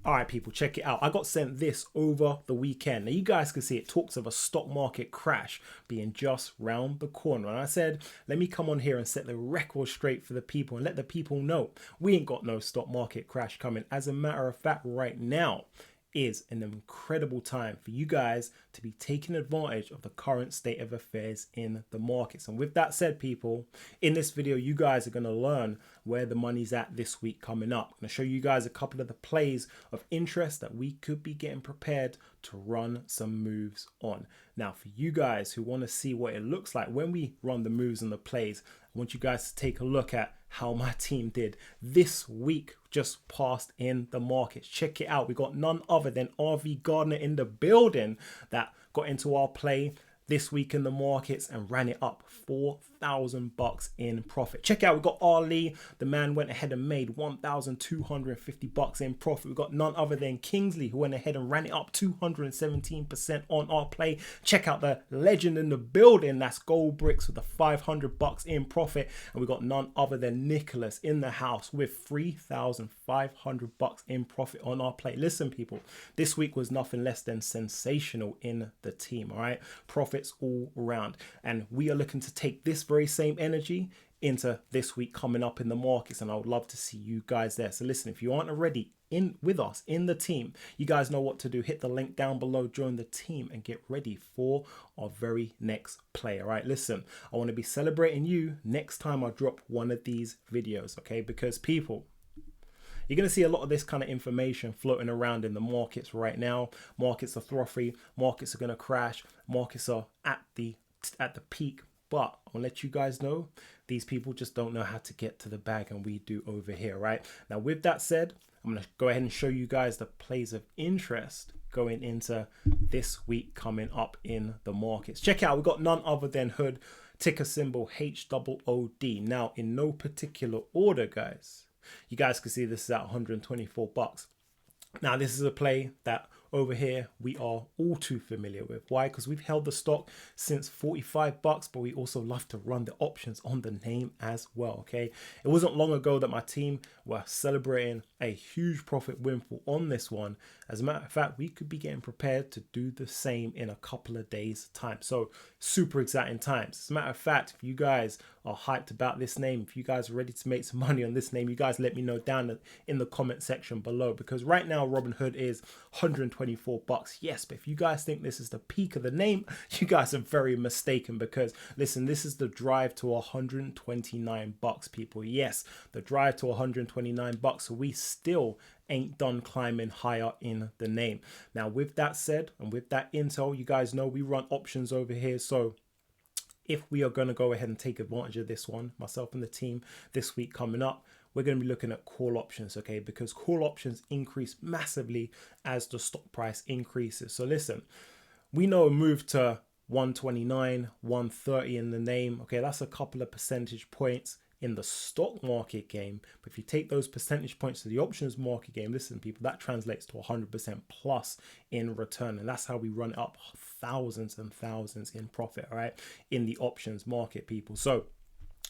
All right, people, check it out. I got sent this over the weekend. Now, you guys can see it talks of a stock market crash being just round the corner. And I said, let me come on here and set the record straight for the people and let the people know we ain't got no stock market crash coming. As a matter of fact, right now is an incredible time for you guys to be taking advantage of the current state of affairs in the markets. And with that said, people, in this video, you guys are going to learn where the money's at this week coming up. I'm going to show you guys a couple of the plays of interest that we could be getting prepared to run some moves on. Now, for you guys who want to see what it looks like when we run the moves and the plays, I want you guys to take a look at how my team did this week just passed in the markets. Check it out. We got none other than RV Gardner in the building that got into our play this week in the markets and ran it up $4,000 in profit. Check out, we got Ali, the man went ahead and made $1,250 in profit. We got none other than Kingsley, who went ahead and ran it up 217% on our play. Check out the legend in the building, that's Gold Bricks, with the $500 in profit. And we got none other than Nicholas in the house with $3,500 in profit on our play. Listen, people, this week was nothing less than sensational in the team. All right, profits all around, and we are looking to take this very same energy into this week coming up in the markets, and I would love to see you guys there. So listen, if you aren't already in with us in the team, you guys know what to do. Hit the link down below, join the team, and get ready for our very next play. All right, listen, I want to be celebrating you next time I drop one of these videos, okay? Because people, you're going to see a lot of this kind of information floating around in the markets right now. Markets are frothy, markets are going to crash, markets are at the peak. But I'll let you guys know, these people just don't know how to get to the bag, and we do over here, right? Now, with that said, I'm going to go ahead and show you guys the plays of interest going into this week coming up in the markets. Check out, we've got none other than Hood, ticker symbol HOOD. Now, in no particular order, guys, you guys can see this is at $124. Now, this is a play that over here we are all too familiar with. Why? Because we've held the stock since $45, but we also love to run the options on the name as well. Okay, it wasn't long ago that my team were celebrating a huge profit windfall on this one. As a matter of fact, we could be getting prepared to do the same in a couple of days time. So super exciting times. As a matter of fact, if you guys are hyped about this name, if you guys are ready to make some money on this name, you guys let me know down in the comment section below, because right now Robinhood is $124. Yes, but if you guys think this is the peak of the name, you guys are very mistaken, because listen, this is the drive to $129, people. Yes, the drive to $129. So we still ain't done climbing higher in the name. Now, with that said, and with that intel, you guys know we run options over here. So if we are going to go ahead and take advantage of this one, myself and the team, this week coming up, we're going to be looking at call options, okay? Because call options increase massively as the stock price increases. So listen, we know a move to 129, 130 in the name, okay? That's a couple of percentage points in the stock market game. But if you take those percentage points to the options market game, listen, people, that translates to 100% plus in return. And that's how we run it up thousands and thousands in profit, all right, in the options market, people. So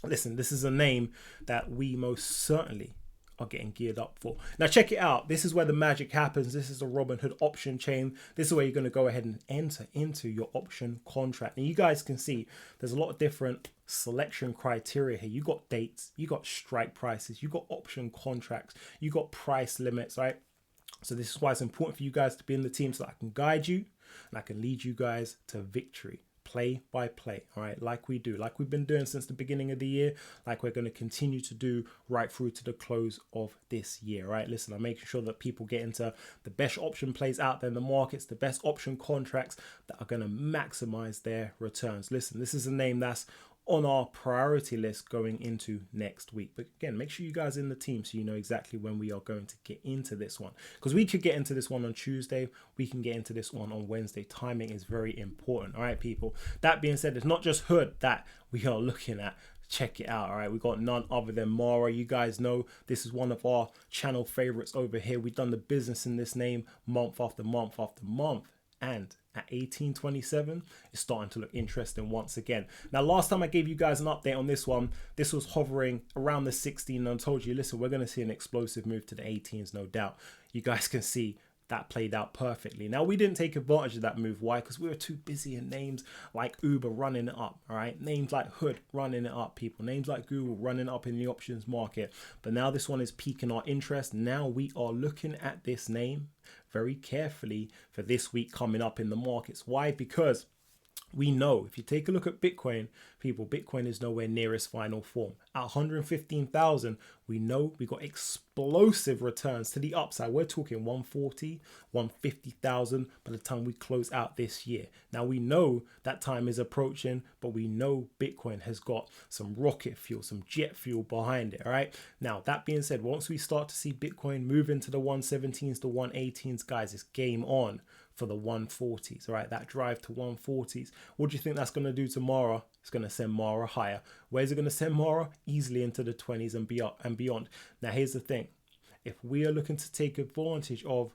listen, this is a name that we most certainly are getting geared up for. Now, check it out. This is where the magic happens. This is the Robinhood option chain. This is where you're going to go ahead and enter into your option contract. And you guys can see there's a lot of different selection criteria here. You got dates, you got strike prices, you got option contracts, you got price limits, right? So this is why it's important for you guys to be in the team, so that I can guide you and I can lead you guys to victory, play by play, all right, like we do, like we've been doing since the beginning of the year, like we're going to continue to do right through to the close of this year, right? Listen, I'm making sure that people get into the best option plays out there in the markets, the best option contracts that are going to maximize their returns. Listen, this is a name that's on our priority list going into next week. But again, make sure you guys are in the team so you know exactly when we are going to get into this one, because we could get into this one on Tuesday, we can get into this one on Wednesday. Timing is very important. All right, people, that being said, it's not just Hood that we are looking at. Check it out. All right, we got none other than Mara. You guys know this is one of our channel favorites over here. We've done the business in this name month after month after month, And at 18.27, it's starting to look interesting once again. Now, last time I gave you guys an update on this one, this was hovering around the 16, and I told you, listen, we're going to see an explosive move to the 18s, no doubt. You guys can see that played out perfectly. Now, we didn't take advantage of that move. Why? Because we were too busy in names like Uber running it up, all right? Names like Hood running it up, people. Names like Google running it up in the options market. But now this one is piquing our interest. Now we are looking at this name very carefully for this week coming up in the markets. Why? Because we know if you take a look at Bitcoin, people, Bitcoin is nowhere near its final form. At 115,000, we know we got explosive returns to the upside. We're talking 140, 150,000 by the time we close out this year. Now we know that time is approaching, but we know Bitcoin has got some rocket fuel, some jet fuel behind it. All right. Now, that being said, once we start to see Bitcoin move into the 117s to 118s, guys, it's game on for the 140s, all right? That drive to 140s. What do you think that's going to do tomorrow? It's going to send Mara higher. Where's it going to send Mara? Easily into the 20s and beyond. Now, here's the thing. If we are looking to take advantage of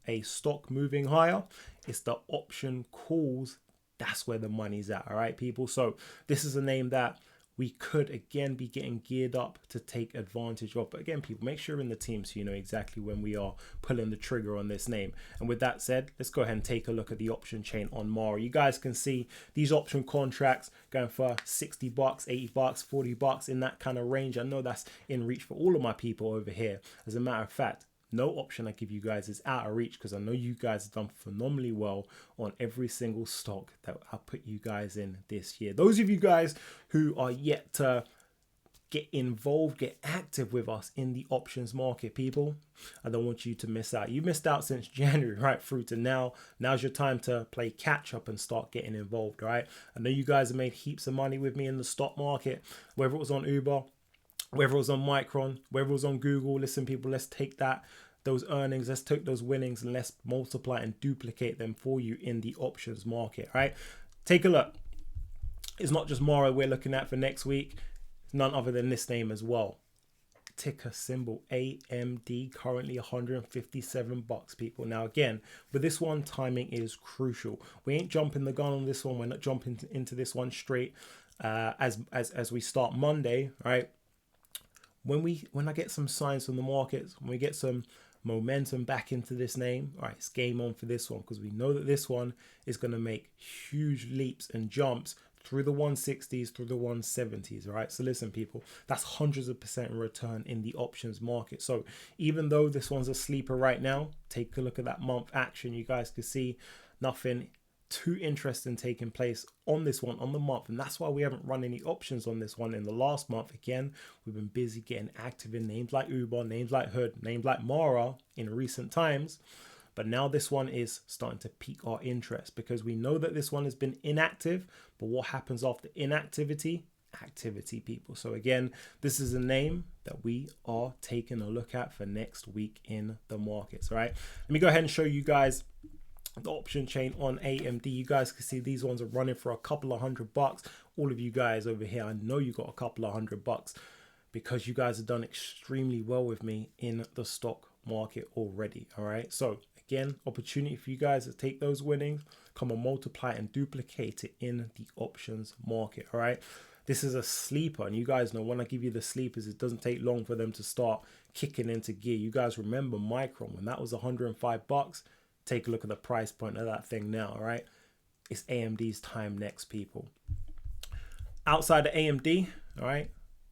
a stock moving higher, it's the option calls. That's where the money's at, all right, people? So this is a name that we could again be getting geared up to take advantage of. But again, people, make sure you're in the team so you know exactly when we are pulling the trigger on this name. And with that said, let's go ahead and take a look at the option chain on Mara. You guys can see these option contracts going for $60, $80, $40 in that kind of range. I know that's in reach for all of my people over here. As a matter of fact, no option I give you guys is out of reach because I know you guys have done phenomenally well on every single stock that I put you guys in this year. Those of you guys who are yet to get involved, get active with us in the options market, people, I don't want you to miss out. You missed out since January right through to now. Now's your time to play catch up and start getting involved, right? I know you guys have made heaps of money with me in the stock market, whether it was on Uber, whether it was on Micron, whether it was on Google. Listen, people, let's take those earnings, let's take those winnings and let's multiply and duplicate them for you in the options market, right? Take a look. It's not just Mara we're looking at for next week. It's none other than this name as well. Ticker symbol AMD, currently $157, people. Now, again, with this one, timing is crucial. We ain't jumping the gun on this one. We're not jumping into this one straight as we start Monday, right? When I get some signs from the markets, when we get some momentum back into this name, all right, it's game on for this one because we know that this one is going to make huge leaps and jumps through the 160s, through the 170s, all right? So listen, people, that's hundreds of percent return in the options market. So even though this one's a sleeper right now, take a look at that month action. You guys can see nothing too interesting taking place on this one on the month, and that's why we haven't run any options on this one in the last month. Again, we've been busy getting active in names like Uber, names like Hood, names like Mara in recent times, but now this one is starting to pique our interest because we know that this one has been inactive. But what happens after inactivity? Activity, people. So again, this is a name that we are taking a look at for next week in the markets. All right, let me go ahead and show you guys the option chain on AMD. You guys can see these ones are running for a couple of $100. All of you guys over here, I know you got a couple of $100 because you guys have done extremely well with me in the stock market already. All right, so again, opportunity for you guys to take those winnings, come and multiply and duplicate it in the options market. All right, this is a sleeper, and you guys know when I give you the sleepers, it doesn't take long for them to start kicking into gear. You guys remember Micron when that was $105? Take a look at the price point of that thing now, all right? It's AMD's time next, people. Outside of AMD, all right,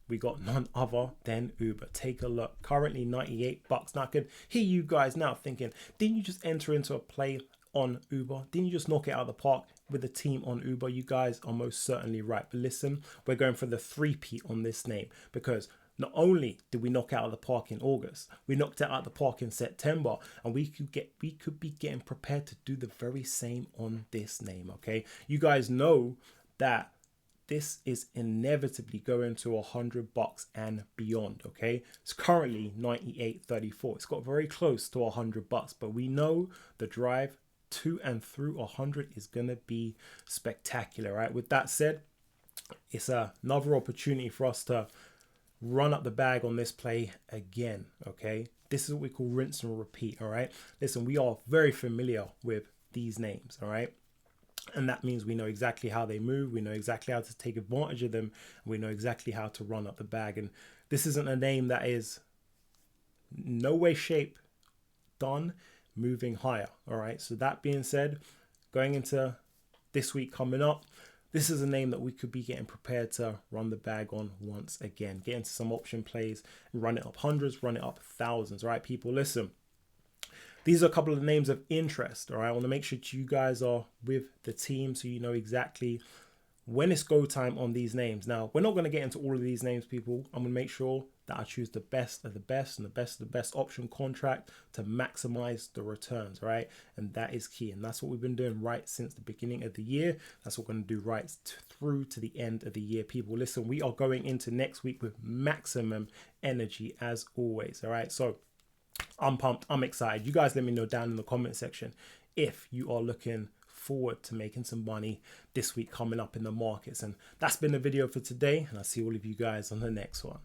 we got none other than Uber. Take a look. Currently $98. Now, I could hear you guys now thinking, didn't you just enter into a play on Uber? Didn't you just knock it out of the park with the team on Uber? You guys are most certainly right. But listen, we're going for the three-peat on this name because not only did we knock out of the park in August, we knocked it out of the park in September, and we could be getting prepared to do the very same on this name, okay? You guys know that this is inevitably going to $100 and beyond, okay? It's currently $98.34. It's got very close to $100, but we know the drive to and through 100 is going to be spectacular, right? With that said, it's another opportunity for us to run up the bag on this play again, okay? This is what we call rinse and repeat, all right? Listen, we are very familiar with these names, all right? And that means we know exactly how they move. We know exactly how to take advantage of them. And we know exactly how to run up the bag. And this isn't a name that is no way, shape done moving higher. All right. So that being said, going into this week coming up, this is a name that we could be getting prepared to run the bag on once again. Get into some option plays, run it up hundreds, run it up thousands. All right, people, listen. These are a couple of names of interest, all right? I want to make sure you guys are with the team so you know exactly when it's go time on these names. Now, we're not going to get into all of these names, people. I'm going to make sure that I choose the best of the best and the best of the best option contract to maximize the returns, right? And that is key. And that's what we've been doing right since the beginning of the year. That's what we're going to do right through to the end of the year, people. Listen, we are going into next week with maximum energy as always, all right? So I'm pumped. I'm excited. You guys let me know down in the comment section if you are looking forward to making some money this week coming up in the markets. And that's been the video for today. And I'll see all of you guys on the next one.